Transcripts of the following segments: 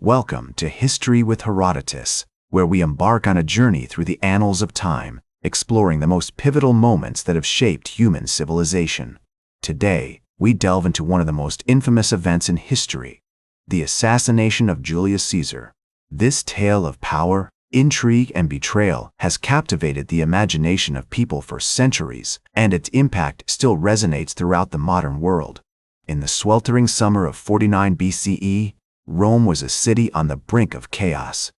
Welcome to History with Herodotus, where we embark on a journey through the annals of time, exploring the most pivotal moments that have shaped human civilization. Today, we delve into one of the most infamous events in history, the assassination of Julius Caesar. This tale of power, intrigue, and betrayal has captivated the imagination of people for centuries, and its impact still resonates throughout the modern world. In the sweltering summer of 49 BCE, Rome was a city on the brink of chaos.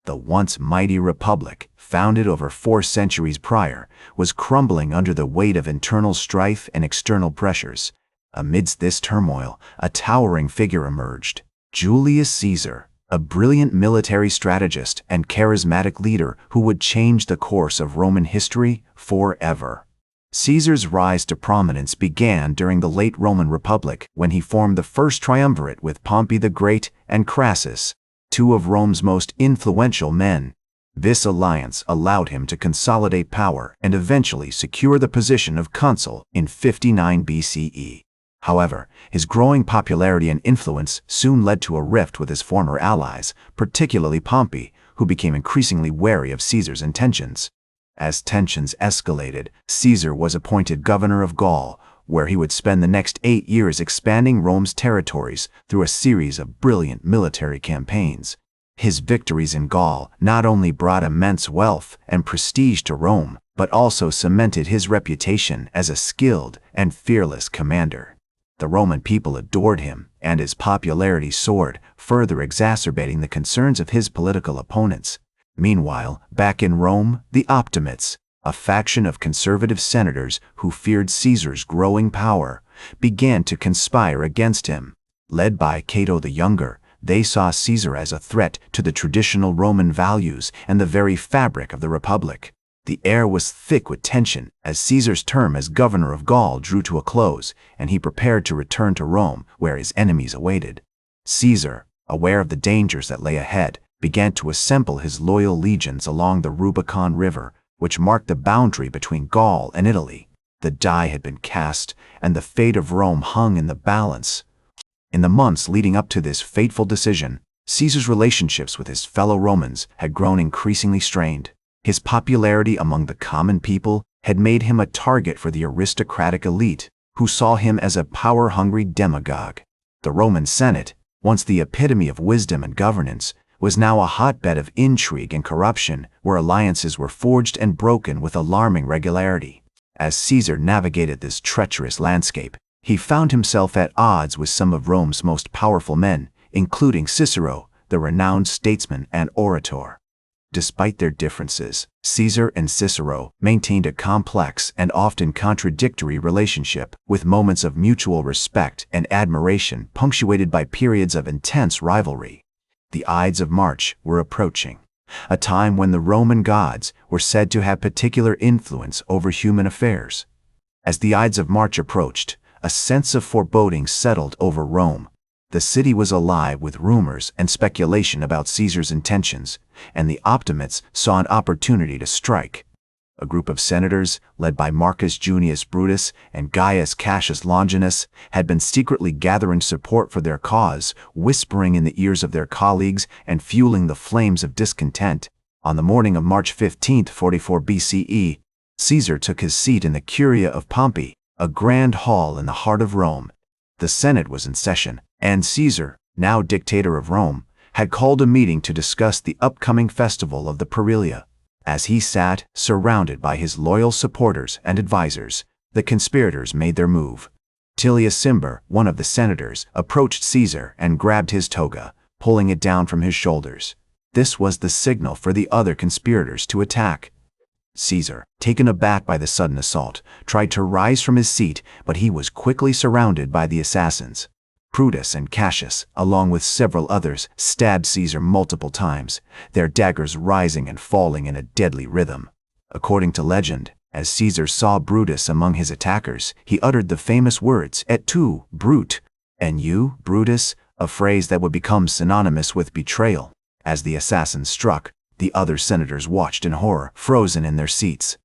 The once mighty republic, founded over 4 centuries prior, was crumbling under the weight of internal strife and external pressures. Amidst this turmoil, a towering figure emerged: Julius Caesar, a brilliant military strategist and charismatic leader who would change the course of Roman history forever. Caesar's rise to prominence began during the late Roman Republic when he formed the first triumvirate with Pompey the Great and Crassus, 2 of Rome's most influential men. This alliance allowed him to consolidate power and eventually secure the position of consul in 59 BCE. However, his growing popularity and influence soon led to a rift with his former allies, particularly Pompey, who became increasingly wary of Caesar's intentions. As tensions escalated, Caesar was appointed governor of Gaul, where he would spend the next 8 years expanding Rome's territories through a series of brilliant military campaigns. His victories in Gaul not only brought immense wealth and prestige to Rome, but also cemented his reputation as a skilled and fearless commander. The Roman people adored him, and his popularity soared, further exacerbating the concerns of his political opponents. Meanwhile, back in Rome, the Optimates, a faction of conservative senators who feared Caesar's growing power, began to conspire against him. Led by Cato the Younger, they saw Caesar as a threat to the traditional Roman values and the very fabric of the Republic. The air was thick with tension as Caesar's term as governor of Gaul drew to a close, and he prepared to return to Rome, where his enemies awaited. Caesar, aware of the dangers that lay ahead, began to assemble his loyal legions along the Rubicon River, which marked the boundary between Gaul and Italy. The die had been cast, and the fate of Rome hung in the balance. In the months leading up to this fateful decision, Caesar's relationships with his fellow Romans had grown increasingly strained. His popularity among the common people had made him a target for the aristocratic elite, who saw him as a power-hungry demagogue. The Roman Senate, once the epitome of wisdom and governance, was now a hotbed of intrigue and corruption, where alliances were forged and broken with alarming regularity. As Caesar navigated this treacherous landscape, he found himself at odds with some of Rome's most powerful men, including Cicero, the renowned statesman and orator. Despite their differences, Caesar and Cicero maintained a complex and often contradictory relationship, with moments of mutual respect and admiration punctuated by periods of intense rivalry. The Ides of March were approaching, a time when the Roman gods were said to have particular influence over human affairs. As the Ides of March approached, a sense of foreboding settled over Rome. The city was alive with rumors and speculation about Caesar's intentions, and the Optimates saw an opportunity to strike. A group of senators, led by Marcus Junius Brutus and Gaius Cassius Longinus, had been secretly gathering support for their cause, whispering in the ears of their colleagues and fueling the flames of discontent. On the morning of March 15, 44 BCE, Caesar took his seat in the Curia of Pompey, a grand hall in the heart of Rome. The Senate was in session, and Caesar, now dictator of Rome, had called a meeting to discuss the upcoming festival of the Perilia. As he sat, surrounded by his loyal supporters and advisors, the conspirators made their move. Tullius Cimber, one of the senators, approached Caesar and grabbed his toga, pulling it down from his shoulders. This was the signal for the other conspirators to attack. Caesar, taken aback by the sudden assault, tried to rise from his seat, but he was quickly surrounded by the assassins. Brutus and Cassius, along with several others, stabbed Caesar multiple times, their daggers rising and falling in a deadly rhythm. According to legend, as Caesar saw Brutus among his attackers, he uttered the famous words, "Et tu, Brute," and "you, Brutus," a phrase that would become synonymous with betrayal. As the assassins struck, the other senators watched in horror, frozen in their seats.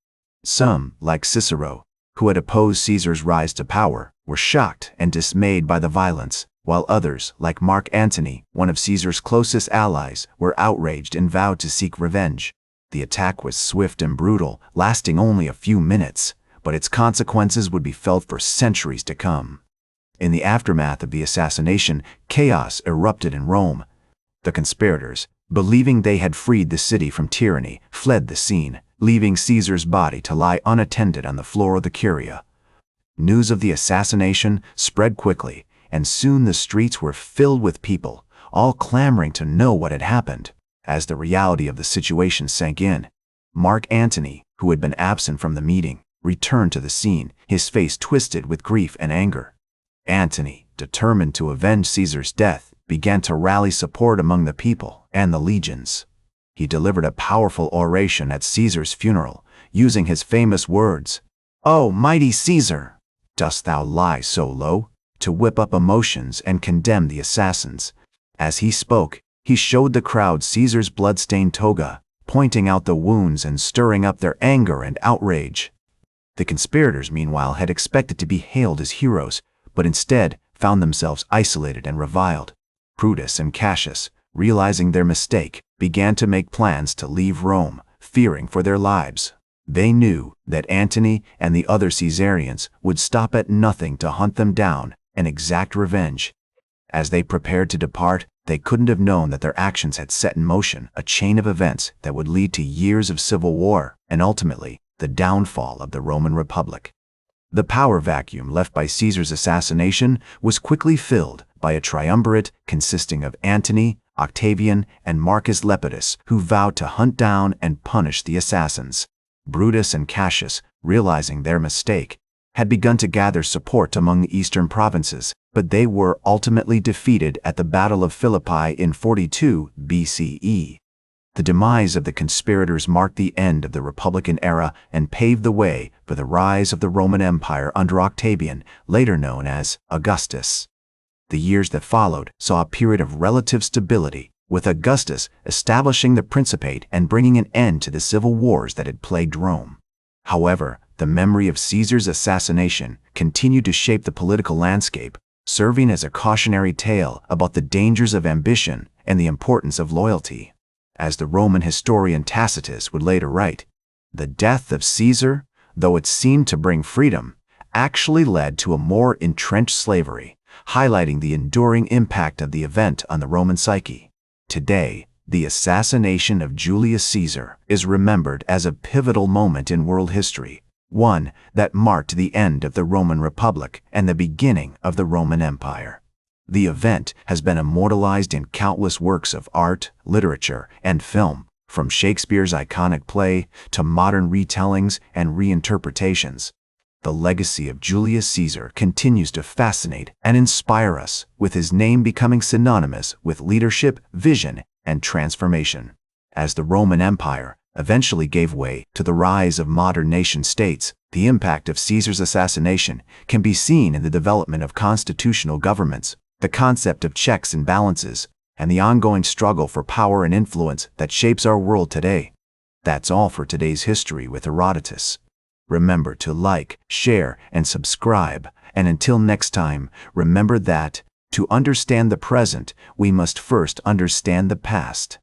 Some, like Cicero, who had opposed Caesar's rise to power, were shocked and dismayed by the violence, while others, like Mark Antony, one of Caesar's closest allies, were outraged and vowed to seek revenge. The attack was swift and brutal, lasting only a few minutes, but its consequences would be felt for centuries to come. In the aftermath of the assassination, chaos erupted in Rome. The conspirators, believing they had freed the city from tyranny, fled the scene, leaving Caesar's body to lie unattended on the floor of the Curia. News of the assassination spread quickly, and soon the streets were filled with people, all clamoring to know what had happened. As the reality of the situation sank in, Mark Antony, who had been absent from the meeting, returned to the scene, his face twisted with grief and anger. Antony, determined to avenge Caesar's death, began to rally support among the people and the legions. He delivered a powerful oration at Caesar's funeral, using his famous words, "O mighty Caesar, dost thou lie so low?" to whip up emotions and condemn the assassins. As he spoke, he showed the crowd Caesar's blood-stained toga, pointing out the wounds and stirring up their anger and outrage. The conspirators, meanwhile, had expected to be hailed as heroes, but instead found themselves isolated and reviled. Brutus and Cassius, realizing their mistake, began to make plans to leave Rome, fearing for their lives. They knew that Antony and the other Caesarians would stop at nothing to hunt them down and exact revenge. As they prepared to depart, they couldn't have known that their actions had set in motion a chain of events that would lead to years of civil war and ultimately the downfall of the Roman Republic. The power vacuum left by Caesar's assassination was quickly filled by a triumvirate consisting of Antony, Octavian, and Marcus Lepidus, who vowed to hunt down and punish the assassins. Brutus and Cassius, realizing their mistake, had begun to gather support among the eastern provinces, but they were ultimately defeated at the Battle of Philippi in 42 BCE. The demise of the conspirators marked the end of the Republican era and paved the way for the rise of the Roman Empire under Octavian, later known as Augustus. The years that followed saw a period of relative stability, with Augustus establishing the Principate and bringing an end to the civil wars that had plagued Rome. However, the memory of Caesar's assassination continued to shape the political landscape, serving as a cautionary tale about the dangers of ambition and the importance of loyalty. As the Roman historian Tacitus would later write, the death of Caesar, though it seemed to bring freedom, actually led to a more entrenched slavery, highlighting the enduring impact of the event on the Roman psyche. Today, the assassination of Julius Caesar is remembered as a pivotal moment in world history, one that marked the end of the Roman Republic and the beginning of the Roman Empire. The event has been immortalized in countless works of art, literature, and film, from Shakespeare's iconic play to modern retellings and reinterpretations. The legacy of Julius Caesar continues to fascinate and inspire us, with his name becoming synonymous with leadership, vision, and transformation. As the Roman Empire eventually gave way to the rise of modern nation-states, the impact of Caesar's assassination can be seen in the development of constitutional governments, the concept of checks and balances, and the ongoing struggle for power and influence that shapes our world today. That's all for today's History with Herodotus. Remember to like, share, and subscribe, and until next time, remember that, to understand the present, we must first understand the past.